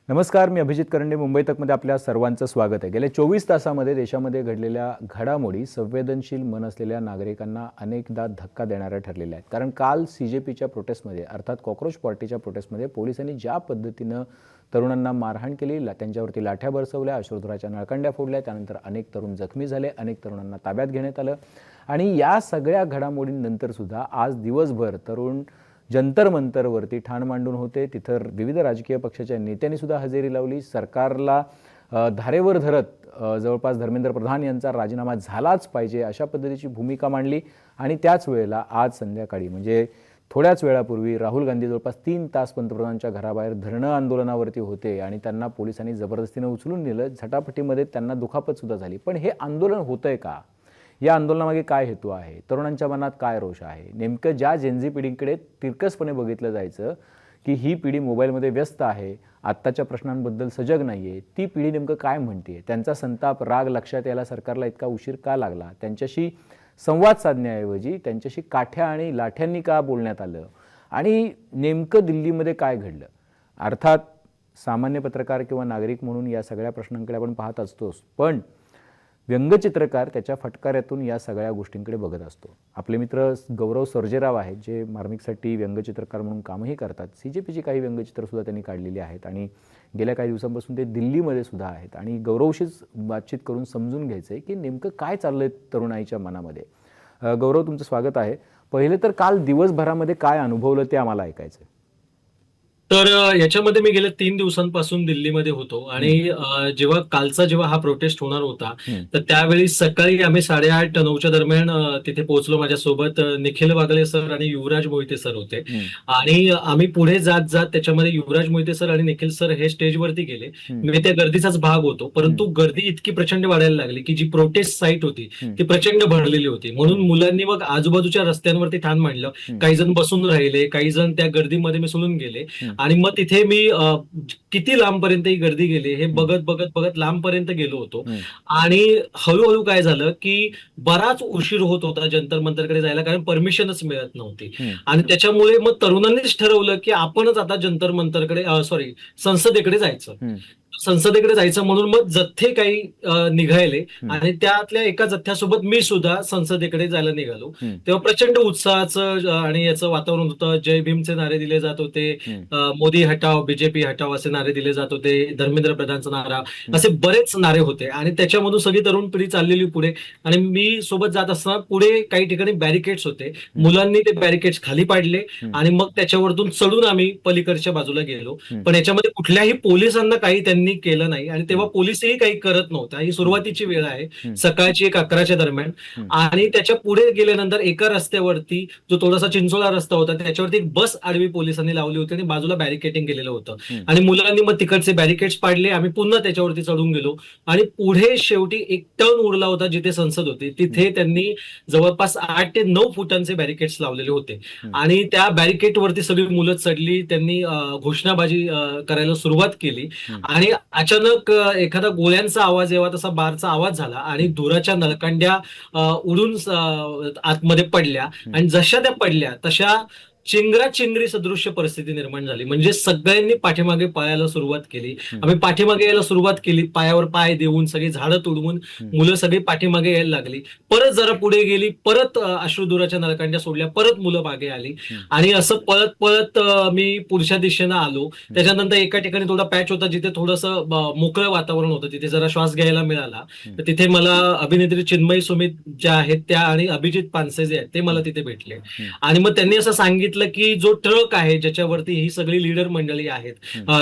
नमस्कार, मी अभिजित करंडे. मुंबई तकमध्ये आपल्या सर्वांचं स्वागत आहे. गेल्या 24 तासामध्ये देशामध्ये घडलेल्या घडामोडी संवेदनशील मन असलेल्या नागरिकांना अनेकदा धक्का देणाऱ्या ठरलेल्या आहेत. कारण काल CJPच्या प्रोटेस्टमध्ये अर्थात कॉकरोच पार्टीच्या प्रोटेस्टमध्ये पोलिसांनी ज्या पद्धतीनं तरुणांना मारहाण केली, त्यांच्यावरती लाठ्या बरसवल्या, अश्रुधुराच्या नळकांड्या फोडल्या, त्यानंतर अनेक तरुण जखमी झाले, अनेक तरुणांना ताब्यात घेण्यात आलं. आणि या सगळ्या घडामोडींनंतर सुद्धा आज दिवसभर तरुण जंतर मंतरवरती ठाण मांडून होते. तिथं विविध राजकीय पक्षाच्या नेत्यांनी सुद्धा हजेरी लावली. सरकारला धारेवर धरत जवळपास धर्मेंद्र प्रधान यांचा राजीनामा झालाच पाहिजे अशा पद्धतीची भूमिका मांडली. आणि त्याच वेळेला आज संध्याकाळी म्हणजे थोड्याच वेळापूर्वी राहुल गांधी जवळपास 3 तास पंतप्रधानांच्या घराबाहेर धरणं आंदोलनावरती होते आणि त्यांना पोलिसांनी जबरदस्तीनं उचलून नेलं. झटापटीमध्ये त्यांना दुखापत सुद्धा झाली. पण हे आंदोलन होतंय का? या आंदोलनामागे काय हेतू आहे? तरुणांच्या मनात काय रोष आहे? नेमकं ज्या जेनझी पिढीकडे तिरकसपणे बघितलं जायचं की ही पिढी मोबाईलमध्ये व्यस्त आहे, आत्ताच्या प्रश्नांबद्दल सजग नाही आहे, ती पिढी नेमकं काय म्हणते? त्यांचा संताप, राग लक्षात यायला सरकारला इतका उशीर का लागला? त्यांच्याशी संवाद साधण्याऐवजी त्यांच्याशी काठ्या आणि लाठ्यांनी का बोलण्यात आलं? आणि नेमकं दिल्लीमध्ये काय घडलं? अर्थात सामान्य पत्रकार किंवा नागरिक म्हणून या सगळ्या प्रश्नांकडे आपण पाहत असतोच, पण व्यंगचित्रकार त्याच्या फटकाऱ्यातून या सगळ्या गोष्टींकडे बघत असतो. आपले मित्र गौरव सर्जेराव आहेत, जे मार्मिकसाठी व्यंगचित्रकार म्हणून कामही करतात. CJPची काही व्यंगचित्रसुद्धा त्यांनी काढलेली आहेत आणि गेल्या काही दिवसांपासून ते दिल्लीमध्ये सुद्धा आहेत. आणि गौरवशीच बातचीत करून समजून घ्यायचं आहे की नेमकं काय चाललं आहे तरुणाईच्या मनामध्ये. गौरव, तुमचं स्वागत आहे. पहिले तर काल दिवसभरामध्ये काय अनुभवलं ते आम्हाला ऐकायचं आहे. तर याच्यामध्ये मी गेल्या 3 दिवसांपासून दिल्लीमध्ये होतो आणि जेव्हा हा प्रोटेस्ट होणार होता तर त्यावेळी सकाळी आम्ही 8:30-9च्या दरम्यान तिथे पोहोचलो. माझ्यासोबत निखिल वागले सर आणि युवराज मोहिते सर होते. आणि आम्ही पुढे जात जात त्याच्यामध्ये युवराज मोहिते सर आणि निखिल सर हे स्टेजवरती गेले. मी त्या गर्दीचाच भाग होतो, परंतु गर्दी इतकी प्रचंड वाढायला लागली की जी प्रोटेस्ट साईट होती ती प्रचंड भरलेली होती. म्हणून मुलांनी मग आजूबाजूच्या रस्त्यांवरती ठाण मांडलं. काही जण बसून राहिले, काही जण त्या गर्दीमध्ये मिसळून गेले. आणि मग तिथे मी किती लांबपर्यंत ही गर्दी गेली हे बघत बघत बघत लांबपर्यंत गेलो होतो. आणि हळूहळू काय झालं की बराच उशीर होत होता जंतर मंतरकडे जायला, कारण परमिशनच मिळत नव्हती. आणि त्याच्यामुळे मग तरुणांनीच ठरवलं की आपणच आता जंतर मंतरकडे संसदेकडे जायचं. म्हणून मग जथ्थे काही निघायले आणि त्यातल्या एका जथ्यासोबत मी सुद्धा संसदेकडे जायला निघालो. तेव्हा प्रचंड उत्साहाचं आणि याचं वातावरण होतं. जय भीमचे नारे दिले जात होते, मोदी हटाव, BJP हटाव असे नारे दिले जात होते, धर्मेंद्र प्रधानचा नारा, असे बरेच नारे होते. आणि त्याच्यामधून सगळी तरुण पिढी चाललेली पुढे. आणि मी सोबत जात असताना पुढे काही ठिकाणी बॅरिकेड्स होते. मुलांनी ते बॅरिकेड्स खाली पाडले आणि मग त्याच्यावरतून चढून आम्ही पलीकडच्या बाजूला गेलो. पण याच्यामध्ये कुठल्याही पोलिसांना काही त्यांनी केलं नाही. आणि तेव्हा पोलिसही काही करत नव्हता. ही सुरुवातीची वेळ आहे, सकाळची 11च्या दरम्यान. आणि त्याच्या पुढे गेल्यानंतर एका रस्त्यावरती, जो थोडासा चिंचोळा रस्ता होता, त्याच्यावरती एक बस आडवी पोलिसांनी लावली होती आणि बाजूला बॅरिकेटिंग केलेलं होतं. आणि मुलांनी मग तिकडचे बॅरिकेड्स पाडले. आम्ही पुन्हा त्याच्यावरती चढून गेलो आणि पुढे शेवटी एक टर्न उरला होता जिथे संसद होती. तिथे त्यांनी जवळपास 8 ते 9 फुटांचे बॅरिकेड्स लावलेले होते. आणि त्या बॅरिकेडवरती सगळी मुलं चढली. त्यांनी घोषणाबाजी करायला सुरुवात केली. आणि अचानक एखादा गोळ्यांचा आवाज यावा तसा बारचा आवाज झाला आणि धुराच्या नळकांड्या उडून आतमध्ये पडल्या. आणि जशा त्या पडल्या तशा चिंगरी सदृश्य परिस्थिती निर्माण झाली. म्हणजे सगळ्यांनी पाठीमागे पळायला सुरुवात केली. आम्ही पाठीमागे यायला सुरुवात केली, पायावर पाय देऊन, सगळी झाडं तुडवून मुलं सगळी पाठीमागे यायला लागली. परत जरा पुढे गेली, परत अश्रुधुराच्या नळकांड्या सोडल्या, परत मुलं मागे आली. आणि असं पळत पळत मी पुढच्या दिशेनं आलो. त्याच्यानंतर एका ठिकाणी थोडा पॅच होता जिथे थोडंसं मोकळं वातावरण होतं, तिथे जरा श्वास घ्यायला मिळाला. तर तिथे मला अभिनेत्री चिन्मयी सुमित ज्या आहेत त्या आणि अभिजित पानसे जे आहेत ते मला तिथे भेटले. आणि मग त्यांनी असं सांगितलं की जो ट्रक आहे ज्याच्यावरती ही सगळी लीडर मंडळी आहेत,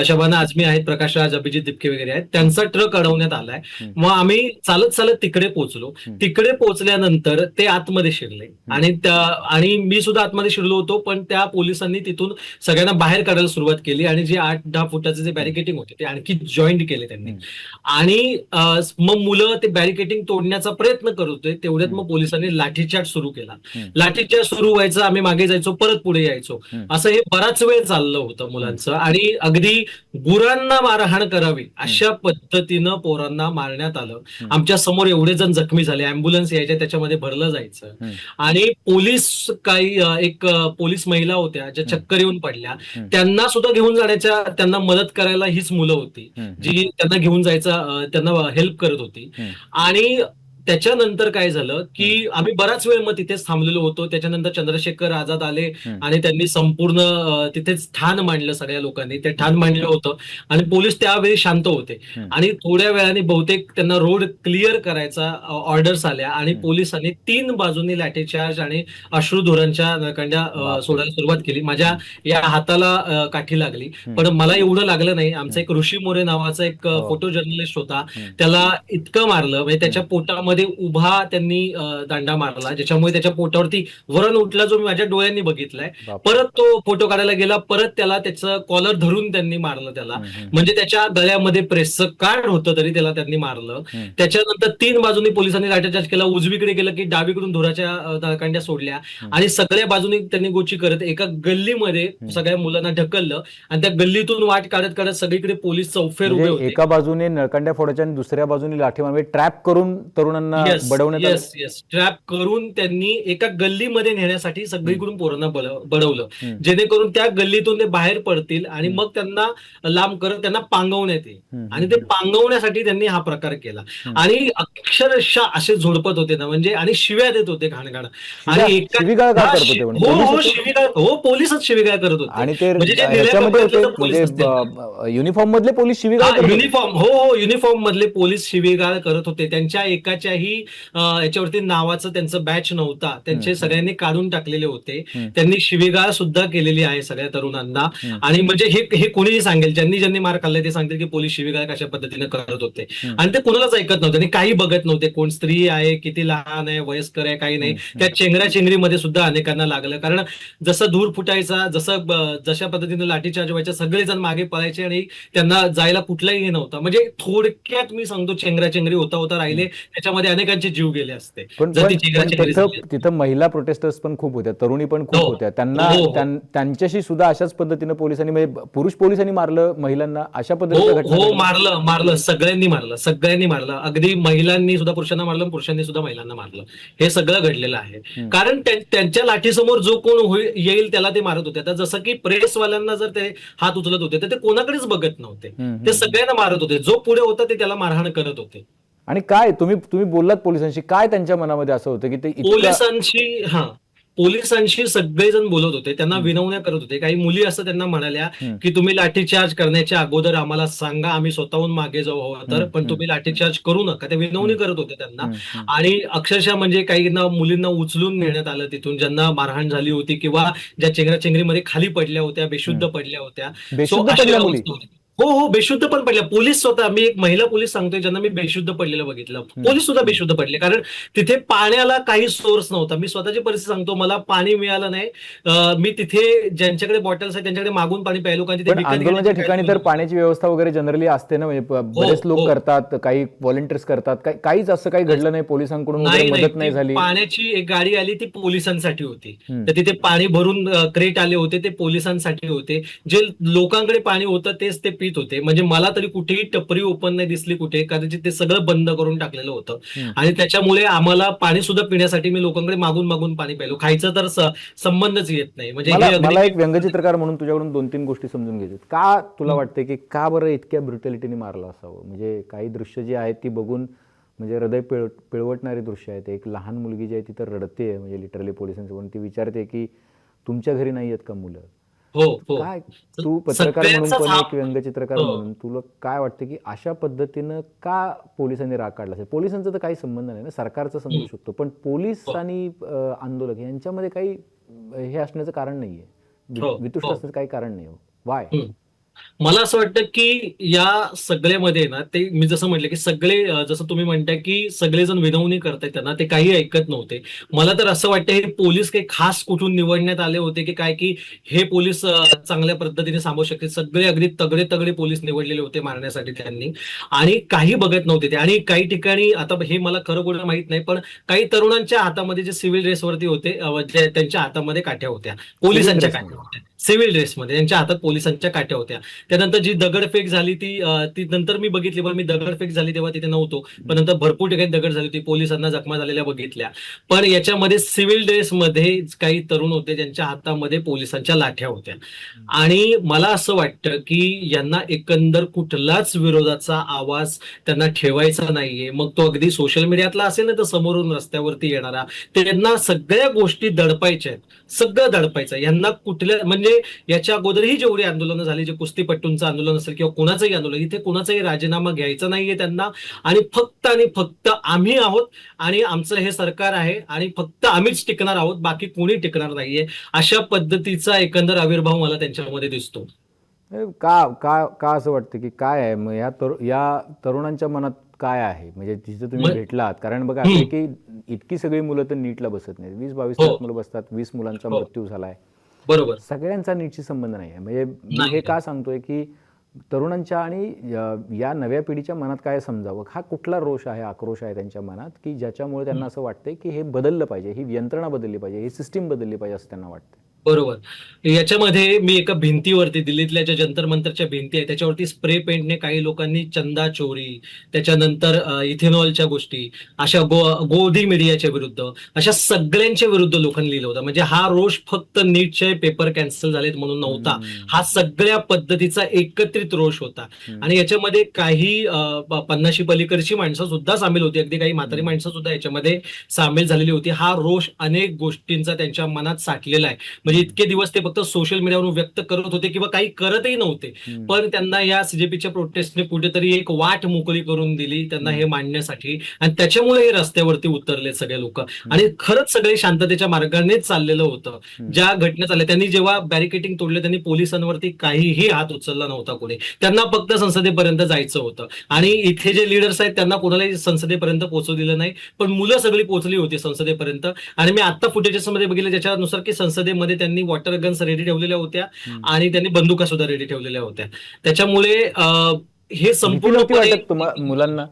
शबाना आझमी आहेत, प्रकाश राज, अभिजित दिपके वगैरे आहेत, त्यांचा ट्रक अडवण्यात आलाय. मग आम्ही चालत चालत तिकडे पोहोचलो. तिकडे पोहोचल्यानंतर ते आतमध्ये शिरले आणि मी सुद्धा आतमध्ये शिरलो होतो. पण त्या पोलिसांनी तिथून सगळ्यांना बाहेर काढायला सुरुवात केली आणि जे 8-10 फुटाचे जे बॅरिकेटिंग होते ते आणखी जॉईंट केले त्यांनी. आणि मग मुलं ते बॅरिकेटिंग तोडण्याचा प्रयत्न करत होते. तेवढ्यात मग पोलिसांनी लाठीचार्ज सुरू केला. लाठीचार्ज सुरू व्हायचं, आम्ही मागे जायचो, परत पुढे पुढे यायचो. असं हे बराच वेळ चाललं होतं मुलांचं. आणि अगदी गुरांना मारहाण करावी अशा पद्धतीनं पोरांना मारण्यात आलं. आमच्या समोर एवढे जण जखमी झाले, अँब्युलन्स यायच्या, त्याच्यामध्ये भरलं जायचं. आणि पोलीस काही पोलीस महिला होत्या ज्या चक्कर येऊन पडल्या, त्यांना सुद्धा घेऊन जाण्याच्या, त्यांना मदत करायला हीच मुलं होती जी त्यांना घेऊन जायचा, त्यांना हेल्प करत होती. आणि त्याच्यानंतर काय झालं की आम्ही बराच वेळ मग तिथेच थांबलेलो होतो. त्याच्यानंतर चंद्रशेखर आझाद आले आणि त्यांनी संपूर्ण तिथेच ठाण मांडलं, सगळ्या लोकांनी ते ठाण मांडलं होतं. आणि पोलीस त्यावेळी शांत होते. आणि थोड्या वेळाने बहुतेक त्यांना रोड क्लिअर करायचा ऑर्डर्स आल्या आणि पोलिसांनी 3 बाजूंनी लाठीचार्ज आणि अश्रुधुरांच्या नळकांड्या सोडायला सुरुवात केली. माझ्या या हाताला काठी लागली, पण मला एवढं लागलं नाही. आमचा एक ऋषी मोरे नावाचा एक फोटो जर्नलिस्ट होता, त्याला इतकं मारलं म्हणजे त्याच्या पोटामध्ये उभा त्यांनी दांडा मारला, ज्याच्यामुळे त्याच्या पोटावरती वरण उठला, जो मी माझ्या डोळ्यांनी बघितलाय. परत तो फोटो काढायला गेला, परत त्याला त्याचं कॉलर धरून त्यांनी मारलं त्याला. म्हणजे त्याच्या गळ्यामध्ये प्रेसचं कार्ड होतं तरी त्याला त्यांनी मारलं. त्याच्यानंतर 3 बाजूनी पोलिसांनी लाठीचार्ज केला. उजवीकडे गेलं की डावीकडून धुराच्या नळकांड्या सोडल्या आणि सगळ्या बाजूनी त्यांनी गोची करत एका गल्लीमध्ये सगळ्या मुलांना ढकललं. आणि त्या गल्लीतून वाट काढत काढत सगळीकडे पोलीस चौफेर उभे होते. एका बाजूने नळकांड्या फोडायच्या आणि दुसऱ्या बाजूने लाठी मार, ट्रॅप करून तरुणांना बडवण्यात आलं. येस, ट्रॅप करून त्यांनी एका गल्लीमध्ये नेण्यासाठी सगळीकडून पोरांना बडवलं, जेणेकरून त्या गल्लीतून ते बाहेर पडतील आणि मग त्यांना लांब करत त्यांना पांगवण्यात येईल. आणि ते पांगवण्यासाठी त्यांनी हा प्रकार केला. आणि अक्षरशः असे झोडपत होते ना, म्हणजे, आणि शिव्या देत होते घाणघाण. आणि शिवीगाळ का करत होते म्हणजे? हो, शिवीगाळ, हो, पोलीसच शिवीगाळ करत होते. आणि ते म्हणजे युनिफॉर्म मधले पोलीस शिवीगाळ, युनिफॉर्म, हो, युनिफॉर्म मधले पोलीस शिवीगाळ करत होते. त्यांच्या एकाच्याही याच्यावरती नावाचं त्यांचं बॅच नव्हता, त्यांचे सगळ्यांनी काढून टाकलेले होते. त्यांनी शिवीगाळ सुद्धा केलेली आहे सगळ्या तरुणांना. आणि म्हणजे हे कोणीही सांगेल, ज्यांनी ज्यांनी मार खाल्लाय ते सांगतील की पोलीस शिवीगाळ कशा पद्धतीने करत होते. आणि ते कोणालाच ऐकत नव्हते आणि काही बघत नव्हते, कोण स्त्री आहे, किती लहान आहे, वयस्कर आहे, काही नाही. त्या चेंगऱ्याचेंगरीमध्ये सुद्धा अनेकांना लागलं. कारण जसं धूर फुटायचा, जशा पद्धतीने लाठीचार्ज व्हायचा, सगळेजण मागे पळायचे आणि त्यांना जायला कुठलाही हे नव्हता. म्हणजे थोडक्यात मी सांगतो, चेंगराचेंगरी होता होता राहिले, त्याच्यामध्ये अनेकांचे जीव गेले असते. तिथं महिला प्रोटेस्टर्स पण खूप होत्या, तरुणी पण खूप होत्या. त्यांच्याशी सुद्धा अशाच पद्धतीने पोलिसांनी, म्हणजे पुरुष पोलिसांनी मारलं महिलांना, अशा पद्धतीने? हो, मारलं, सगळ्यांनी मारलं. अगदी महिलांनी सुद्धा पुरुषांना मारलं, पुरुषांनी सुद्धा महिलांना मारलं. हे सगळं घडलेलं आहे. कारण त्यांच्या लाठीसमोर जो कोण येईल त्याला ते मारत होते. आता जसं की प्रेसवाल्यांना जर ते हात उचलत होते तर ते कोणाकडेच बघत नव्हते, ते सगळ्यांना मारत होते. जो पुढे होता ते त्याला मारहाण करत होते. आणि काय तुम्ही बोललात पोलिसांशी, काय त्यांच्या मनामध्ये असं होतं की ते पोलिसांशी सगळेजण बोलत होते, त्यांना विनवण्या करत होते. काही मुली असं त्यांना म्हणाल्या की तुम्ही लाठीचार्ज करण्याच्या अगोदर आम्हाला सांगा, आम्ही स्वतःहून मागे जाऊ हवं तर, पण तुम्ही लाठीचार्ज करू नका. ते विनवणी करत होते त्यांना. आणि अक्षरशः म्हणजे काही मुलींना उचलून नेण्यात आलं तिथून, ज्यांना मारहाण झाली होती किंवा ज्या चेंगराचेंगरीमध्ये खाली पडल्या होत्या, बेशुद्ध पडल्या होत्या. हो, बेशुद्ध पण पडल्या. पोलीस स्वतः, मी एक महिला पोलीस सांगतोय ज्यांना मी बेशुद्ध पडलेलं बघितलं. पोलीस सुद्धा बेशुद्ध पडले, कारण तिथे पाण्याला काही सोर्स नव्हता. मी स्वतःची परिस्थिती सांगतो, मला पाणी मिळालं नाही. मी तिथे ज्यांच्याकडे बॉटल्स आहेत त्यांच्याकडे मागून पाणी प्यायलो, कारण तिथे आंदोलनाच्या ठिकाणी तर पाण्याची व्यवस्था वगैरे जनरली असते ना, म्हणजे बरेच लोक करतात, काही व्हॉलंटियर्स करतात. काहीच असं काही घडलं नाही, पोलिसांकडून मदत नाही झाली? पाण्याची एक गाडी आली, ती पोलिसांसाठी होती. तर तिथे पाणी भरून क्रेट आले होते, ते पोलिसांसाठी होते. जे लोकांकडे पाणी होतं तेच ते होते. म्हणजे मला तरी कुठेही टपरी ओपन नाही दिसली कुठे, कदाचित ते सगळं बंद करून टाकलेलं होतं. आणि त्याच्यामुळे आम्हाला पाणी सुद्धा पिण्यासाठी मी लोकांकडे मागून मागून पाणी प्यायलो. खायचं तर संबंधच येत नाही. म्हणजे मला एक व्यंगचित्रकार म्हणून तुझ्याकडून 2-3 गोष्टी समजून घ्यायच्यात. का तुला वाटतं की का बरं इतक्या ब्रुटॅलिटीने मारलं असावं? म्हणजे काही दृश्य जी आहेत ती बघून म्हणजे हृदय पिळवटणारी दृश्य आहेत. एक लहान मुलगी जी आहे ती तर रडते, म्हणजे लिटरली पोलिसांसमोर ती विचारते की तुमच्या घरी नाही आहेत का मुलं? काय तू पत्रकार म्हणून पण एक व्यंगचित्रकार म्हणून तुला काय वाटतं की अशा पद्धतीनं का पोलिसांनी राग काढला असेल? पोलिसांचा तर काही संबंध नाही ना, सरकारचा समजू शकतो, पण पोलीस आणि आंदोलक यांच्यामध्ये काही हे असण्याचं कारण नाहीये, वितुष्ट असण्याचं काही कारण नाही. वाय? मला असं वाटतं की या सगळ्यामध्ये ना ते मी जसं म्हटलं की सगळे जसं तुम्ही म्हणताय की सगळेजण विनवणी करतायत त्यांना ते काही ऐकत नव्हते. मला तर असं वाटतं हे पोलीस काही खास कुठून निवडण्यात आले होते की काय की हे पोलीस चांगल्या पद्धतीने सांभाळू शकतील. सगळे अगदी तगडे तगडे पोलीस निवडलेले होते मारण्यासाठी त्यांनी आणि काही बघत नव्हते ते. आणि काही ठिकाणी आता हे मला खरं खोटं माहित नाही पण काही तरुणांच्या हातामध्ये जे सिव्हिल ड्रेसवरती होते त्यांच्या हातामध्ये काठ्या होत्या, सिव्हिल पोलिसांच्या काठ्या ड्रेसमध्ये. होत्या. सिव्हिल ड्रेसमध्ये त्यांच्या हातात पोलिसांच्या काठ्या होत्या. त्यानंतर जी दगडफेक झाली ती नंतर मी बघितली, पण मी दगडफेक झाली तेव्हा तिथे नव्हतो. पण नंतर भरपूर ठिकाणी दगड झाली होती, पोलिसांना जखमा झालेल्या बघितल्या. पण याच्यामध्ये सिव्हिल ड्रेसमध्ये काही तरुण होते ज्यांच्या हातामध्ये पोलिसांच्या लाठ्या होत्या. आणि मला असं वाटतं की यांना एकंदर कुठलाच विरोधाचा आवाज त्यांना ठेवायचा नाहीये. मग तो अगदी सोशल मीडियातला असेल ना तर समोरून रस्त्यावरती येणारा, त्यांना सगळ्या गोष्टी दडपायच्या आहेत. सगळं दडपायचं यांना कुठल्या म्हणजे याच्या अगोदरही जेवढी आंदोलनं झाली, जे कुस्तीपट्टूंचं आंदोलन असेल किंवा कोणाचंही आंदोलन, इथे कोणाचाही राजीनामा घ्यायचा नाहीये त्यांना. आणि फक्त आम्ही आहोत आणि आमचं हे सरकार आहे आणि फक्त आम्हीच टिकणार आहोत, बाकी कोणी टिकणार नाहीये. अशा पद्धतीचा एकंदर आविर्भाव मला त्यांच्यामध्ये दिसतो. का का का असं वाटतं की काय आहे मग या तरुणांच्या मनात काय आहे म्हणजे तिथे तुम्ही मग भेटलात कारण बघा असं आहे की इतकी सगळी मुलं तर नीटला बसत नाहीत 20-22 हो, लाख मुलं बसतात 20 मुलांचा हो, मृत्यू झालाय बरोबर. सगळ्यांचा नीटशी संबंध नाही आहे म्हणजे मी हे नाही. का सांगतोय की तरुणांच्या आणि या नव्या पिढीच्या मनात काय समजावं हा कुठला रोष आहे आक्रोश आहे त्यांच्या मनात की ज्याच्यामुळे त्यांना असं वाटतंय की हे बदललं पाहिजे ही यंत्रणा बदलली पाहिजे ही सिस्टीम बदलली पाहिजे असं त्यांना वाटतं. बरोबर. याच्यामध्ये मी एका भिंतीवरती दिल्लीतल्या ज्या जंतर मंतरच्या भिंती आहेत त्याच्यावरती स्प्रे पेंटने काही लोकांनी चंदा चोरी, त्याच्यानंतर इथेनॉलच्या गोष्टी, अशा गोधी मीडियाच्या विरुद्ध, अशा सगळ्यांच्या विरुद्ध लोकांनी लिहिलं होतं. म्हणजे हा रोष फक्त नीटचे पेपर कॅन्सल झालेत म्हणून नव्हता. हम्म, हा सगळ्या पद्धतीचा एकत्रित रोष होता. हम्म, आणि याच्यामध्ये काही 50शी पलीकडची माणसं सुद्धा सामील होती. अगदी काही म्हातारी हम्म, माणसं सुद्धा याच्यामध्ये सामील झालेली होती. हा रोष अनेक गोष्टींचा त्यांच्या मनात साठलेला आहे. म्हणजे हम्म, इतके दिवस ते फक्त सोशल मीडियावरून व्यक्त करत होते किंवा काही करतही नव्हते. हम्म, पण त्यांना या सीजेपीच्या प्रोटेस्टने कुठेतरी एक वाट मोकळी करून दिली त्यांना हे हम्म, मांडण्यासाठी आणि त्याच्यामुळे हे रस्त्यावरती उतरले सगळे लोक. हम्म, आणि खरंच सगळे शांततेच्या मार्गानेच चाललेलं होतं. हम्म. ज्या घटना चालल्या त्यांनी जेव्हा बॅरिकेटिंग तोडले त्यांनी पोलिसांवरती काहीही हात उचलला नव्हता कोणी. त्यांना फक्त संसदेपर्यंत जायचं होतं आणि इथे जे लीडर्स आहेत त्यांना कोणालाही संसदेपर्यंत पोहोचू दिलं नाही. पण मुलं सगळी पोहोचली होती संसदेपर्यंत. आणि मी आता फुटेजेस मध्ये बघितलं ज्याच्यानुसार की संसदेमध्ये त्यांनी वॉटर गन्स रेडी ठेवलेल्या होत्या हम्म. आणि त्यांनी बंदुका सुद्धा रेडी ठेवलेल्या होत्या. त्याच्यामुळे हे भीती नव्हती संपूर्णपणे वाटत मुलांना.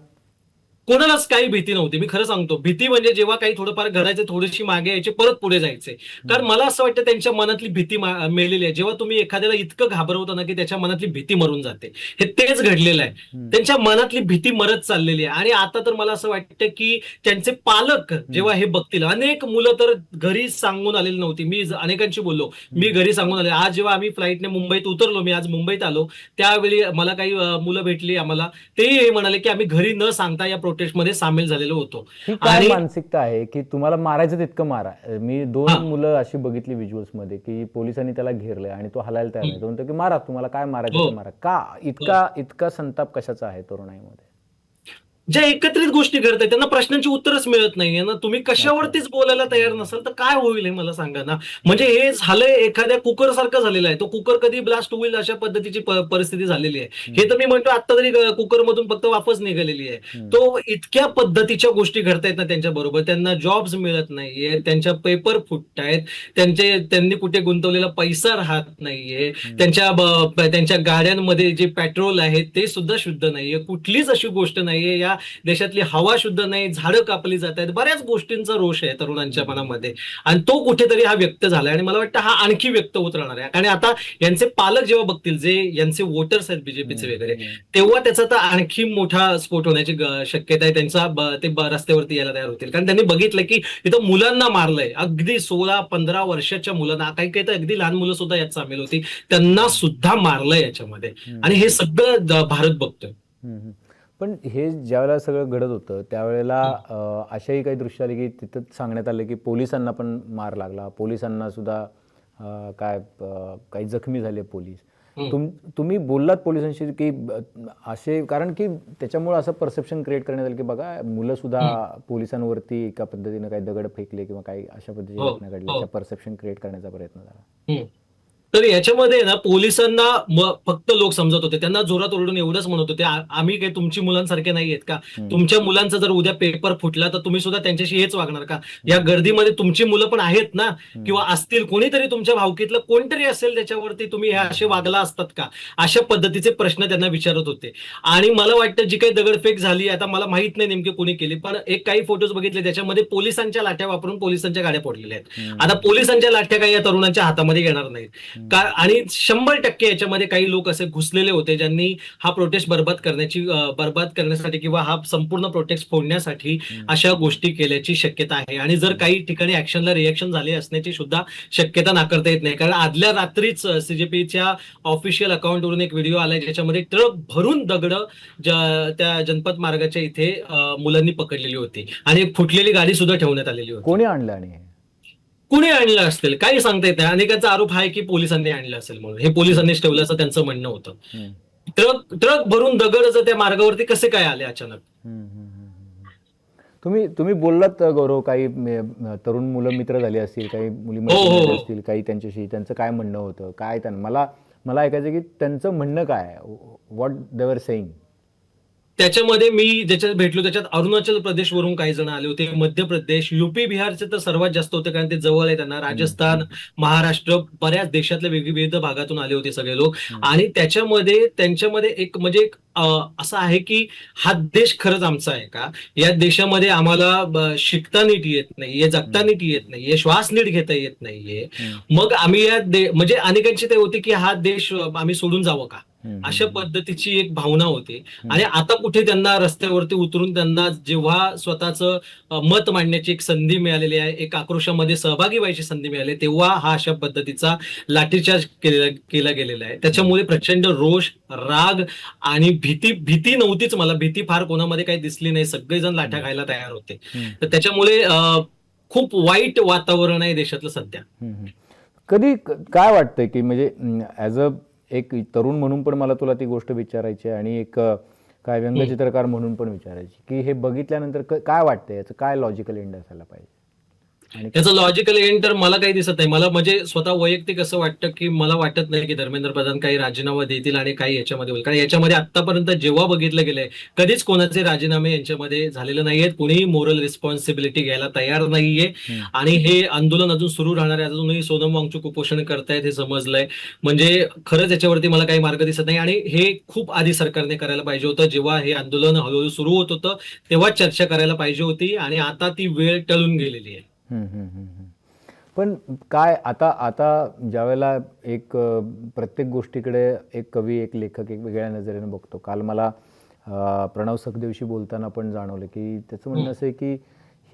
कोणालाच काही भीती नव्हती. मी खरं सांगतो, भीती म्हणजे जेव्हा काही थोडंफार घडायचं थोडीशी मागे यायचे परत पुढे जायचे. कारण मला असं वाटतं त्यांच्या मनातली भीती मेलेली आहे. जेव्हा तुम्ही एखाद्याला इतकं घाबरवता ना की त्याच्या मनातली भीती मरून जाते. हे तेच घडलेलं आहे. हम्म, त्यांच्या मनातली भीती मरत चाललेली आहे आणि आता तर मला असं वाटतं की त्यांचे पालक हम्म, जेव्हा हे बघतील, अनेक मुलं तर घरी सांगून आलेली नव्हती. मी अनेकांशी बोललो, मी घरी सांगून आले. आज जेव्हा आम्ही फ्लाईटने मुंबईत उतरलो, मी आज मुंबईत आलो, त्यावेळी मला काही मुलं भेटली आम्हाला. तेही हे म्हणाले की आम्ही घरी न सांगता या प्रोटेस्टमध्ये सामील झालेलो होतो. ही काय आणि मानसिकता आहे की तुम्हाला मारायचं तितकं मारा. मी दोन हा, मुलं अशी बघितली व्हिज्युअल्स मध्ये की पोलिसांनी त्याला घेरलंय आणि तो हलायला तयार नाही तो म्हणतो की मारा तुम्हाला काय मारायचं हो, ते मारा का हो. इतका इतका संताप कशाचा आहे तरुणाईमध्ये. ज्या एकत्रित गोष्टी घडतायत त्यांना प्रश्नांची उत्तरच मिळत नाहीये ना. तुम्ही अच्छा. कशावरतीच बोलायला तयार नसाल तर काय होईल हे मला सांगा ना. म्हणजे हे झालंय एखाद्या कुकर सारखं झालेलं आहे. तो कुकर कधी ब्लास्ट होईल अशा पद्धतीची परिस्थिती झालेली आहे. हे हम्म, तर मी म्हणतो आता तरी कुकर मधून फक्त वाफच निघालेली आहे. हम्म, तो इतक्या पद्धतीच्या गोष्टी घडतायत ना त्यांच्या बरोबर. त्यांना जॉब्स मिळत नाहीये, त्यांच्या पेपर फुटतायत, त्यांनी कुठे गुंतवलेला पैसा राहत नाहीये, हम्म, त्यांच्या गाड्यांमध्ये जे पेट्रोल आहे ते सुद्धा शुद्ध नाहीये. कुठलीच अशी गोष्ट नाहीये. या देशातली हवा शुद्ध नाही, झाडं कापली जात आहेत, बऱ्याच गोष्टींचा रोष आहे तरुणांच्या हम्म, मनामध्ये. आणि तो कुठेतरी हा व्यक्त झालाय आणि मला वाटतं हा आणखी व्यक्त होत राहणार आहे. कारण आता यांचे पालक जेव्हा बघतील, जे यांचे वोटर्स आहेत बीजेपीचे हम्म, वगैरे, हम्म. तेव्हा त्याचा तर आणखी मोठा स्फोट होण्याची शक्यता आहे. रस्त्यावरती यायला तयार होतील कारण त्यांनी बघितलं की इथं मुलांना मारलंय. अगदी 16-15 वर्षाच्या मुलांना, काही काही तर अगदी लहान मुलं सुद्धा यात सामील होती, त्यांना सुद्धा मारलंय याच्यामध्ये. आणि हम्म, हे सगळं भारत बघतोय. हम्म, हम्म. पण हे ज्यावेळेला सगळं घडत होतं त्यावेळेला हम्म, अशाही काही दृश्य आले की तिथं सांगण्यात आलं की पोलिसांना पण मार लागला पोलिसांना सुद्धा काही जखमी झाले पोलीस. हम्म, तुम्ही बोललात पोलिसांशी की असे कारण की त्याच्यामुळे असं परसेप्शन क्रिएट करण्यात आलं की बघा मुलं सुद्धा हम्म. पोलिसांवरती एका पद्धतीनं काही दगड फेकले किंवा काही अशा पद्धतीच्या हो, घटना हो. घडल्याच्या परसेप्शन क्रिएट करण्याचा प्रयत्न झाला. हम्म. तर याच्यामध्ये ना पोलिसांना फक्त लोक समजत होते, त्यांना जोरात ओरडून एवढंच म्हणत होते, आम्ही काही तुमची मुलांसारखे नाही आहेत का? तुमच्या मुलांचा जर उद्या पेपर फुटला तर तुम्ही सुद्धा त्यांच्याशी हेच वागणार का? या गर्दीमध्ये तुमची मुलं पण आहेत ना, किंवा असतील, कोणीतरी तुमच्या भावकीतलं कोणतरी असेल, त्याच्यावरती तुम्ही हे असे वागला असतात का? अशा पद्धतीचे प्रश्न त्यांना विचारत होते. आणि मला वाटतं जी काही दगडफेक झाली, आता मला माहित नाही नेमकी कोणी केली, पण एक काही फोटोज बघितले त्याच्यामध्ये पोलिसांच्या लाठ्या वापरून पोलिसांच्या गाड्या फोडलेल्या आहेत. आता पोलिसांच्या लाठ्या काही या तरुणांच्या हातामध्ये येणार नाहीत का? आणि 100% याच्यामध्ये काही लोक असे घुसलेले होते ज्यांनी हा प्रोटेस्ट बरबाद करण्यासाठी किंवा हा संपूर्ण प्रोटेस्ट फोडण्यासाठी अशा गोष्टी केल्याची शक्यता आहे. आणि जर काही ठिकाणी ऍक्शनला रिएक्शन झाले असण्याची सुद्धा शक्यता नाकारता येत नाही, कारण आदल्या रात्रीच सीजेपीच्या ऑफिशियल अकाउंटवरून एक व्हिडिओ आलाय ज्याच्यामध्ये ट्रक भरून दगड त्या जनपद मार्गाच्या इथे मुलांनी पकडलेली होती आणि एक फुटलेली गाडी सुद्धा ठेवण्यात आलेली होती. कोणी आणलं आणि हे? कुणी आणलं असतील काही सांगता येत नाही. अनेकांचा आरोप आहे की पोलिसांनी आणलं असेल म्हणून, हे पोलिसांनीच ठेवलं असं त्यांचं म्हणणं होतं. ट्रक भरून दगड त्या मार्गावरती कसे काय आले अचानक? तुम्ही बोललात गौरव, काही तरुण मुलं मित्र झाली असतील, काही मुली मैत्रिणी झाल्या असतील, काही त्यांच्याशी त्यांचं काय म्हणणं होतं, काय त्यांना मला ऐकायचं की त्यांचं म्हणणं काय, व्हॉट दे वर सेइंग? त्याच्यामध्ये मी ज्याच्यात भेटलो त्याच्यात अरुणाचल प्रदेशवरून काही जण आले होते, मध्य प्रदेश, युपी, बिहारचे तर सर्वात जास्त होते कारण ते जवळ आहे त्यांना, राजस्थान, महाराष्ट्र, बऱ्याच देशातल्या विविध भागातून आले होते सगळे लोक. आणि त्यांच्यामध्ये एक म्हणजे एक असं आहे की हा देश खरंच आमचा आहे का? या देशामध्ये आम्हाला शिकता नीट येत नाहीये, जगता नीट येत नाहीये, श्वास नीट घेता येत नाहीये, मग आम्ही म्हणजे अनेकांची ते होती की हा देश आम्ही सोडून जावं का, अशा पद्धतीची एक भावना होती. आणि आता कुठे त्यांना रस्त्यावरती उतरून त्यांना जेव्हा स्वतःचं मत मांडण्याची एक संधी मिळालेली आहे, एक आक्रोशामध्ये सहभागी व्हायची संधी मिळाली, तेव्हा हा अशा पद्धतीचा लाठीचार्ज केला गेलेला आहे. त्याच्यामुळे प्रचंड रोष, राग आणि भीती नव्हतीच. मला भीती फार कोणामध्ये काही दिसली नाही, सगळेजण लाठ्या खायला तयार होते. तर त्याच्यामुळे खूप वाईट वातावरण आहे देशातलं सध्या. कधी काय वाटतंय की म्हणजे ऍज अ एक तरुण म्हणून पण मला तुला ती गोष्ट विचारायची आहे आणि एक काय व्यंगचित्रकार म्हणून पण विचारायची की हे बघितल्यानंतर काय वाटतंय, याचं काय लॉजिकल एंड असायला पाहिजे? त्याचं लॉजिकल एंड तर मला काही दिसत नाही. मला म्हणजे स्वतः वैयक्तिक असं वाटतं की मला वाटत नाही की धर्मेंद्र प्रधान काही राजीनामा देतील आणि काही याच्यामध्ये होईल, कारण याच्यामध्ये आतापर्यंत जेव्हा बघितलं गेलंय कधीच कोणाचे राजीनामे यांच्यामध्ये झालेले नाहीयेत, कोणीही मोरल रिस्पॉन्सिबिलिटी घ्यायला तयार नाहीये. आणि हे आंदोलन अजून सुरू राहणार आहे. अजूनही सोनम वांगचूक उपोषण करतायत हे समजलंय. म्हणजे खरंच याच्यावरती मला काही मार्ग दिसत नाही. आणि हे खूप आधी सरकारने करायला पाहिजे होतं, जेव्हा हे आंदोलन हळूहळू सुरू होत होतं तेव्हा चर्चा करायला पाहिजे होती, आणि आता ती वेळ टळून गेलेली आहे. पण काय आता ज्यावेळेला एक प्रत्येक गोष्टीकडे एक कवी, एक लेखक एक वेगळ्या नजरेने बघतो. काल मला प्रणव सखदेवशी बोलताना पण जाणवलं की त्याचं म्हणणं असं आहे की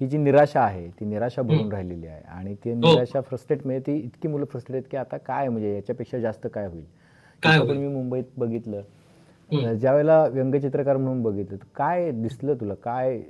ही जी निराशा आहे ती निराशा भरून राहिलेली आहे, आणि ती निराशा फ्रस्ट्रेट म्हणजे ती इतकी मुलं फ्रस्ट्रेट आहेत की आता काय म्हणजे याच्यापेक्षा जास्त काय होईल. पण मी मुंबईत बघितलं, ज्यावेळेला व्यंगचित्रकार म्हणून बघितलं, काय दिसलं तुला? काय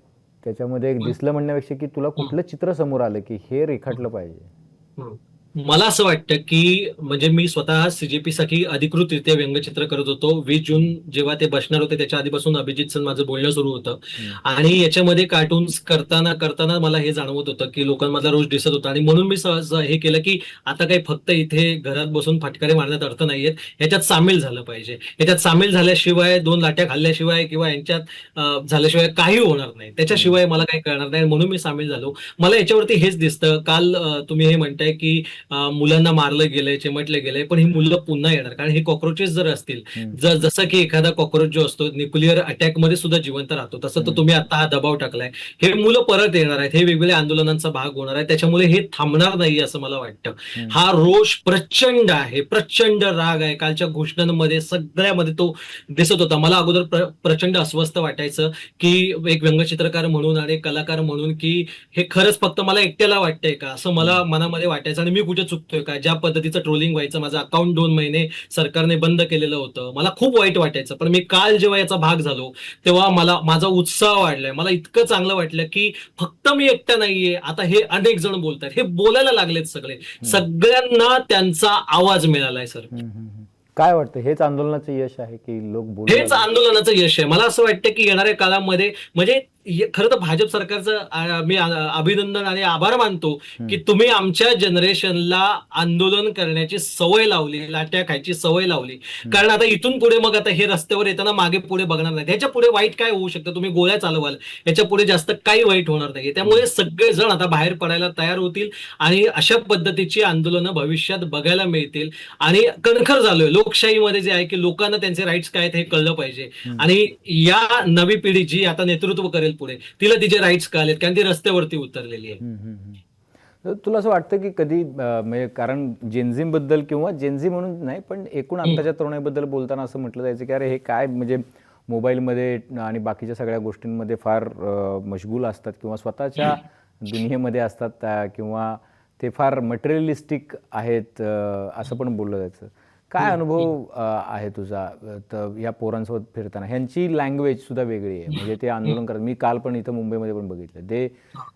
त्याच्यामध्ये दिसलं म्हणण्यापेक्षा की तुला कुठलं चित्र समोर आलं की हे रेखाटलं पाहिजे? मला असं वाटतं की म्हणजे मी स्वतः सीजेपी साठी अधिकृतरित्या व्यंगचित्र करत होतो. 20 जून जेव्हा ते बसणार होते त्याच्या आधीपासून अभिजित सण माझं बोलणं सुरू होतं, आणि याच्यामध्ये कार्टून्स करताना मला हे जाणवत होतं की लोकांमधला रोष दिसत होता. आणि म्हणून मी हे केलं की आता काही फक्त इथे घरात बसून फटकारे मारण्यात अर्थ नाहीयेत, याच्यात सामील झालं पाहिजे. याच्यात सामील झाल्याशिवाय, 2 लाट्या खाल्ल्याशिवाय किंवा यांच्यात झाल्याशिवाय काही होणार नाही, त्याच्याशिवाय मला काही कळणार नाही. म्हणून मी सामील झालो. मला याच्यावरती हेच दिसतं. काल तुम्ही हे म्हणताय की मुलांना मारलं गेलंय, चिमटलं गेलंय, पण ही मुलं पुन्हा येणार, कारण हे कॉक्रोचेस जर असतील, जसं की एखादा कॉक्रोच जो असतो न्यूक्लिअर अटॅक मध्ये सुद्धा जिवंत राहतो, तसं तर तुम्ही आता हा दबाव टाकलाय, हे मुलं परत येणार आहेत, हे वेगवेगळ्या आंदोलनांचा भाग होणार आहे. त्याच्यामुळे हे थांबणार नाही असं मला वाटतं. हा रोष प्रचंड आहे, प्रचंड राग आहे. कालच्या घोषणांमध्ये सगळ्यामध्ये तो दिसत होता. मला अगोदर प्रचंड अस्वस्थ वाटायचं की एक व्यंगचित्रकार म्हणून आणि कलाकार म्हणून की हे खरंच फक्त मला एकट्याला वाटतंय का, असं मला मनामध्ये वाटायचं. आणि मी कुठे चुकतोय का? ज्या पद्धतीचं ट्रोलिंग व्हायचं, माझं अकाउंट 2 महिने सरकारने बंद केलेलं होतं, मला खूप वाईट वाटायचं. पण मी काल जेव्हा याचा भाग झालो तेव्हा माझा उत्साह वाढलाय. मला इतकं चांगलं वाटलं की फक्त मी एकटा नाहीये, आता हे अनेक जण बोलतात, हे बोलायला लागलेत सगळे, सगळ्यांना त्यांचा आवाज मिळालाय. सर काय वाटतं, हेच आंदोलनाचं यश आहे की लोक बोलतात? हेच आंदोलनाचं यश आहे. मला असं वाटतं की येणाऱ्या काळामध्ये म्हणजे खरं तर भाजप सरकारचं मी अभिनंदन आणि आभार मानतो की तुम्ही आमच्या जनरेशनला आंदोलन करण्याची सवय लावली, लाट्या खायची सवय लावली. कारण आता इथून पुढे मग आता हे रस्त्यावर येताना मागे पुढे बघणार नाही. ह्याच्या पुढे वाईट काय होऊ शकतं, तुम्ही गोळ्या चालवाल, याच्या पुढे जास्त काही वाईट होणार नाही. त्यामुळे सगळेजण आता बाहेर पडायला तयार होतील आणि अशा पद्धतीची आंदोलनं भविष्यात बघायला मिळतील. आणि कणखर झालोय लोकशाहीमध्ये जे आहे की लोकांना त्यांचे राईट्स काय आहेत हे कळलं पाहिजे. आणि या नवी पिढी जी आता नेतृत्व करेल पुढे, तिला तिचे राईट्स कळलेत कारण ती रस्त्यावरती उतरलेली आहे. तर तुला असं वाटतं की कधी म्हणजे कारण जेनझीबद्दल किंवा जेनझी म्हणून नाही पण एकूण आत्ताच्या तरुणाईबद्दल बोलताना असं म्हटलं जायचं की अरे हे काय म्हणजे मोबाईलमध्ये आणि बाकीच्या सगळ्या गोष्टींमध्ये फार मशगूल असतात किंवा स्वतःच्या दुनियेमध्ये असतात किंवा ते फार मटेरियलिस्टिक आहेत असं पण बोललं जायचं. काय अनुभव आहे तुझा तर या पोरांसोबत फिरताना? ह्यांची लँग्वेज सुद्धा वेगळी आहे, म्हणजे ते आंदोलन करतात. मी काल पण इथं मुंबईमध्ये पण बघितलं, दे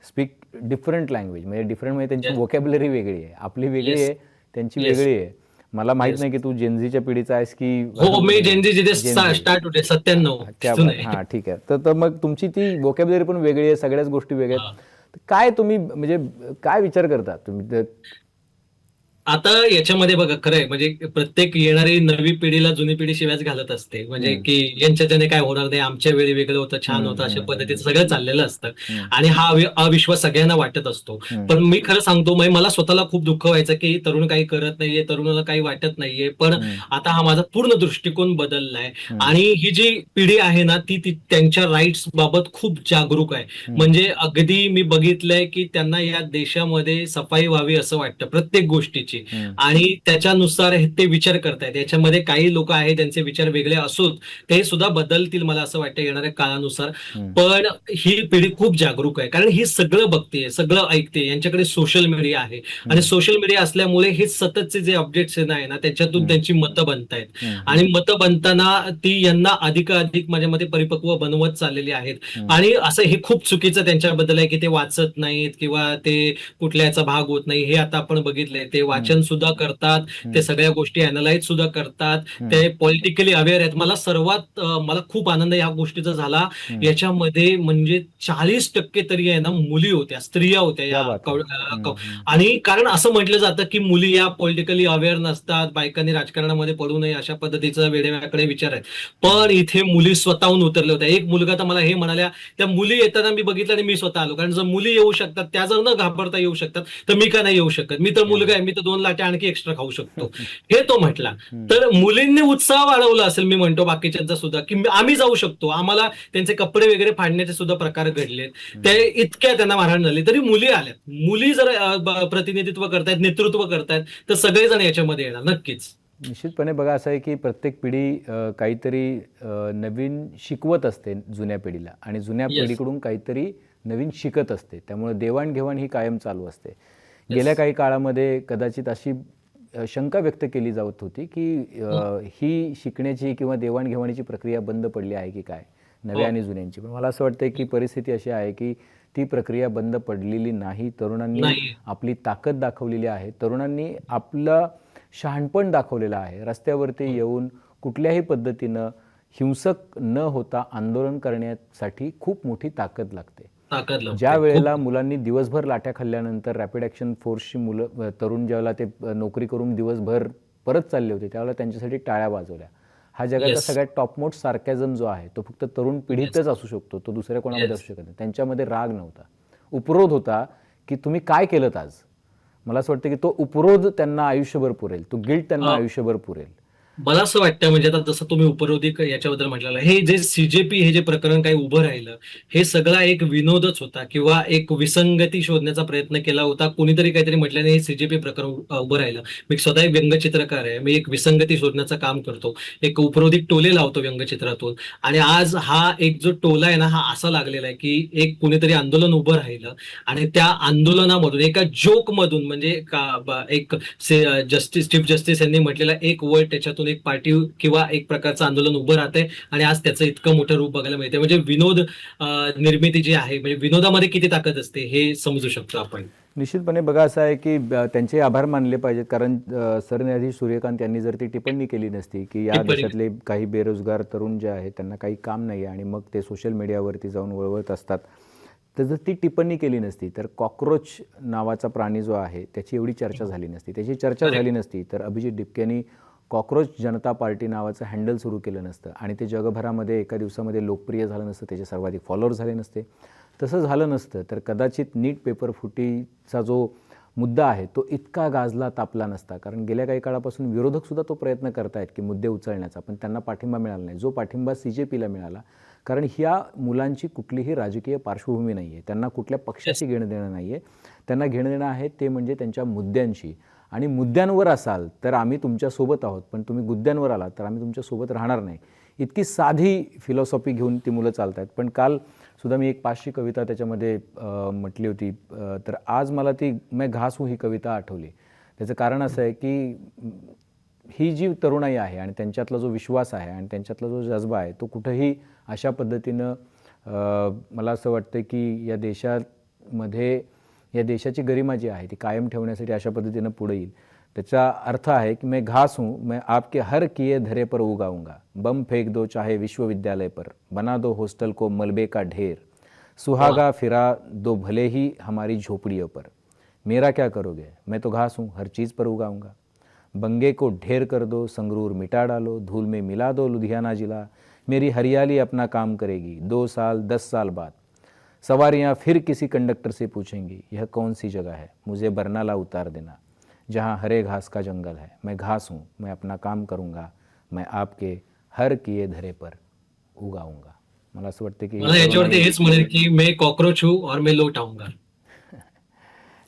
स्पीक डिफरंट लँग्वेज, म्हणजे डिफरंट म्हणजे त्यांची वोकॅब्युलरी वेगळी आहे, आपली वेगळी आहे, त्यांची वेगळी आहे. मला माहित नाही की तू जेनझीच्या पिढीचा आहेस की हो, मी जेनझी जिथे स्टार्ट होते 97. हा ठीक आहे. तर मग तुमची ती वोकॅब्युलरी पण वेगळी आहे, सगळ्याच गोष्टी वेगळ्या आहेत. तर काय तुम्ही म्हणजे काय विचार करता तुम्ही? आता याच्यामध्ये बघा खरंय म्हणजे प्रत्येक येणारी नवी पिढीला जुनी पिढी शिव्याच घालत असते, म्हणजे की यांच्याच्याने काय होणार नाही, आमच्या वेळी वेगळं होतं, छान होतं, अशा पद्धतीचं सगळं चाललेलं असतं. आणि हा अविश्वास सगळ्यांना वाटत असतो. पण मी खरं सांगतो, मला स्वतःला खूप दुःख व्हायचं की तरुण काही करत नाहीये, तरुणाला काही वाटत नाहीये. पण आता हा माझा पूर्ण दृष्टिकोन बदललाय. आणि ही जी पिढी आहे ना ती त्यांच्या राईट्स बाबत खूप जागरूक आहे. म्हणजे अगदी मी बघितलंय की त्यांना या देशामध्ये सफाई व्हावी असं वाटतं प्रत्येक गोष्टीची. आणि त्याच्यानुसार ते विचार करतायत. याच्यामध्ये काही लोक आहेत त्यांचे विचार वेगळे असून ते सुद्धा बदलतील मला असं वाटतं येणाऱ्या काळानुसार. पण ही पिढी खूप जागरूक आहे कारण ही सगळं बघते, सगळं ऐकते. यांच्याकडे सोशल मीडिया आहे आणि सोशल मीडिया असल्यामुळे हे सततचे जे अपडेट्स आहे ना त्याच्यातून त्यांची मतं बनतायत. आणि मतं बनताना ती यांना अधिकाधिक माझ्या मते परिपक्व बनवत चाललेली आहेत. आणि असं हे खूप चुकीचं त्यांच्याबद्दल आहे की ते वाचत नाहीत किंवा ते कुठल्याचा भाग होत नाही. हे आता आपण बघितलंय, ते वाचन सुद्धा करतात, ते सगळ्या गोष्टी अनालाइज सुद्धा करतात, ते पॉलिटिकली अवेअर आहेत. मला खूप आनंद या गोष्टीचा झाला. याच्यामध्ये म्हणजे 40% तरी आहे ना मुली होत्या, स्त्रिया होत्या या. आणि कारण असं म्हटलं जातं की मुली या पॉलिटिकली अवेअर नसतात, बायकांनी राजकारणामध्ये पडू नये अशा पद्धतीचा वेडेवाकडे विचार आहेत. पण इथे मुली स्वतःहून उतरल्या होत्या. एक मुलगा तर मला हे म्हणाल्या, त्या मुली येताना मी बघितलं आणि मी स्वतः आलो, कारण जर मुली येऊ शकतात, त्या जर न घाबरता येऊ शकतात तर मी का नाही येऊ शकत? मी तर मुलगा आहे, मी तर 2 लाट्या आणखी एक्स्ट्रा खाऊ शकतो, हे तो म्हटला. तर मुलींनी उत्साह वाढवला असेल मी म्हणतो बाकीच्यांचा सुद्धा, की आम्ही जाऊ शकतो. आम्हाला त्यांचे कपडे वगैरे फाडण्याचे सुद्धा प्रकार घडलेत. ते इतक्या त्यांना मारहाण झाली तरी मुली आल्यात. मुली जर प्रतिनिधित्व करतायत, नेतृत्व करतायत तर सगळेजण याच्यामध्ये येणार नक्कीच. निश्चितपणे बघा असं आहे की प्रत्येक पिढी काहीतरी नवीन शिकवत असते जुन्या पिढीला आणि जुन्या पिढीकडून काहीतरी नवीन शिकत असते. त्यामुळे देवाणघेवाण ही कायम चालू असते. गेल्या काही काळामध्ये कदाचित अशी शंका व्यक्त केली जात होती की ही शिकण्याची किंवा देवाणघेवाणीची प्रक्रिया बंद पडली आहे की काय, नव्या आणि जुन्यांची. पण मला असं वाटतं की परिस्थिती अशी आहे की ती प्रक्रिया बंद पडलेली नाही. तरुणांनी आपली ताकद दाखवलेली आहे, तरुणांनी आपलं शहाणपण दाखवलेलं आहे. रस्त्यावरती येऊन कुठल्याही पद्धतीनं हिंसक न होता आंदोलन करण्यासाठी खूप मोठी ताकद लागते. ज्या वेळेला मुलांनी दिवसभर लाट्या खाल्ल्यानंतर रॅपिड ॲक्शन फोर्सची मुलं तरुण ज्यावेळेला ते नोकरी करून दिवसभर परत चालले होते त्यावेळेला त्यांच्यासाठी टाळ्या वाजवल्या. हा जगाचा सगळ्यात टॉपमोस्ट सार्कॅझम जो आहे तो फक्त तरुण पिढीतच असू शकतो, तो दुसऱ्या कोणामध्ये असू शकत नाही. त्यांच्यामध्ये राग नव्हता, उपरोध होता की तुम्ही काय केलं आज. मला असं वाटतं की तो उपरोध त्यांना आयुष्यभर पुरेल, तो गिल्ट त्यांना आयुष्यभर पुरेल. मला असं वाटतं म्हणजे आता जसं तुम्ही उपरोधी याच्याबद्दल म्हटलेलं, हे जे सीजेपी हे जे प्रकरण काही उभं राहिलं हे सगळा एक विनोदच होता किंवा एक विसंगती शोधण्याचा प्रयत्न केला होता. कोणीतरी काहीतरी म्हटल्याने हे सीजेपी प्रकरण उभं राहिलं. मी स्वतः एक व्यंगचित्रकार आहे, मी एक विसंगती शोधण्याचं काम करतो, एक उपरोधिक टोले लावतो व्यंगचित्रातून. आणि आज हा एक जो टोला आहे ना हा असा लागलेला आहे की एक कुणीतरी आंदोलन उभं राहिलं आणि त्या आंदोलनामधून एका जोक मधून म्हणजे एक जस्टिस चीफ जस्टिस यांनी म्हटलेला एक वर्ड त्याच्यातून एक पार्टी किंवा एक प्रकारचं आंदोलन उभं राहतंय आणि आज त्याचं इतकं मोठं रूप बघायला मिळते. म्हणजे विनोद निर्मिती जी आहे म्हणजे विनोदामध्ये किती ताकद असते हे समजू शकतो आपण. निश्चितपणे बघा असं आहे की त्यांचे आभार मानले पाहिजेत, कारण सरन्यायाधीश सूर्यकांत यांनी जर ती टिप्पणी केली नसती की या टिप्पणी देशातले काही बेरोजगार तरुण जे आहेत त्यांना काही काम नाही आहे आणि मग ते सोशल मीडियावरती जाऊन वळवत असतात, तर जर ती टिप्पणी केली नसती तर कॉक्रोच नावाचा प्राणी जो आहे त्याची एवढी चर्चा झाली नसती. त्याची चर्चा झाली नसती तर अभिजित डिपकेनी कॉक्रोच जनता पार्टी नावाचं हँडल सुरू केलं नसतं आणि ते जगभरामध्ये एका दिवसामध्ये लोकप्रिय झालं नसतं, त्याचे सर्वाधिक फॉलोअर झाले नसते. तसं झालं नसतं तर कदाचित नीट पेपर फुटीचा जो मुद्दा आहे तो इतका गाजला तापला नसता, कारण गेल्या काही काळापासून विरोधकसुद्धा तो प्रयत्न करत आहेत की मुद्दे उचलण्याचा, पण त्यांना पाठिंबा मिळाला नाही. जो पाठिंबा CJPला मिळाला, कारण ह्या मुलांची कुठलीही राजकीय पार्श्वभूमी नाही आहे, त्यांना कुठल्या पक्षाशी घेणं देणं नाही आहे, त्यांना घेणं देणं आहे ते म्हणजे त्यांच्या मुद्द्यांशी. आणि मुद्द्यांवर असाल तर आम्ही तुमच्यासोबत आहोत, पण तुम्ही मुद्द्यांवर आलात तर आम्ही तुमच्यासोबत राहणार नाही. इतकी साधी फिलॉसॉफी घेऊन ती मुलं चालत आहेत. पण काल सुद्धा मी एक 500 कविता त्याच्यामध्ये म्हटली होती, तर आज मला ती मैं घास हूँ ही कविता आठवली. त्याचं कारण असं आहे की ही जी तरुणाई आहे आणि त्यांच्यातला जो विश्वास आहे आणि त्यांच्यातला जो जज्बा आहे तो कुठंही अशा पद्धतीनं मला असं वाटतं की या देशामध्ये या देशाची गरिमा जी आहे ती कायम ठेवण्यासाठी अशा पद्धतीनं पुढे येईल. त्याचा अर्थ आहे की मैं घास हूँ, मैं आपके हर किए धरे पर उगाऊंगा, बम फेंक दो चाहे विश्वविद्यालय पर, बना दो हॉस्टल को मलबे का ढेर, सुहागा फिरा दो भले ही हमारी झोपड़ियों पर, मेरा क्या करोगे मैं तो घास हूँ हर चीज़ पर उगाऊंगा, बंगे को ढेर कर दो संगरूर मिटा डालो, धूल में मिला दो लुधियाना जिला, मेरी हरियाली अपना काम करेगी 2 साल 10 साल बाद, सवारियाँ फिर किसी कंडक्टर से पूछेंगी यह कौन सी जगह है, मुझे बरनाला उतार देना, जहाँ हरे घास का जंगल है, मैं घास हूँ मैं अपना काम करूँगा, मैं आपके हर किए धरे पर उगाऊंगा. मला असं वाटतं की मला याच्यावरती हेच म्हणेल की मैं कॉकरोच हूँ और मैं लौट आऊंगा.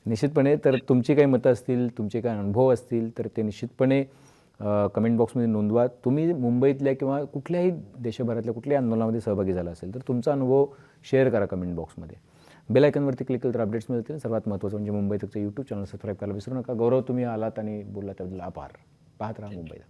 निश्चितपणे. तर तुमची काही मतं असतील, तुमचे काही अनुभव असतील तर ते निश्चितपणे कमेंट बॉक्समध्ये नोंदवा. तुम्ही मुंबईतल्या किंवा कुठल्याही देशभरातल्या कुठल्याही आंदोलनामध्ये सहभागी झाला असेल तर तुमचा अनुभव शेअर करा कमेंट बॉक्समध्ये. बेल आयकॉनवरती क्लिक केलं तर अपडेट्स मिळतील. सर्वात महत्त्वाचं म्हणजे मुंबई तकचं यूट्यूब चॅनल सबस्क्राईब करायला विसरू नका. गौरव, तुम्ही आलात आणि बोलला त्याबद्दल आभार. पाहत राहा मुंबई तक.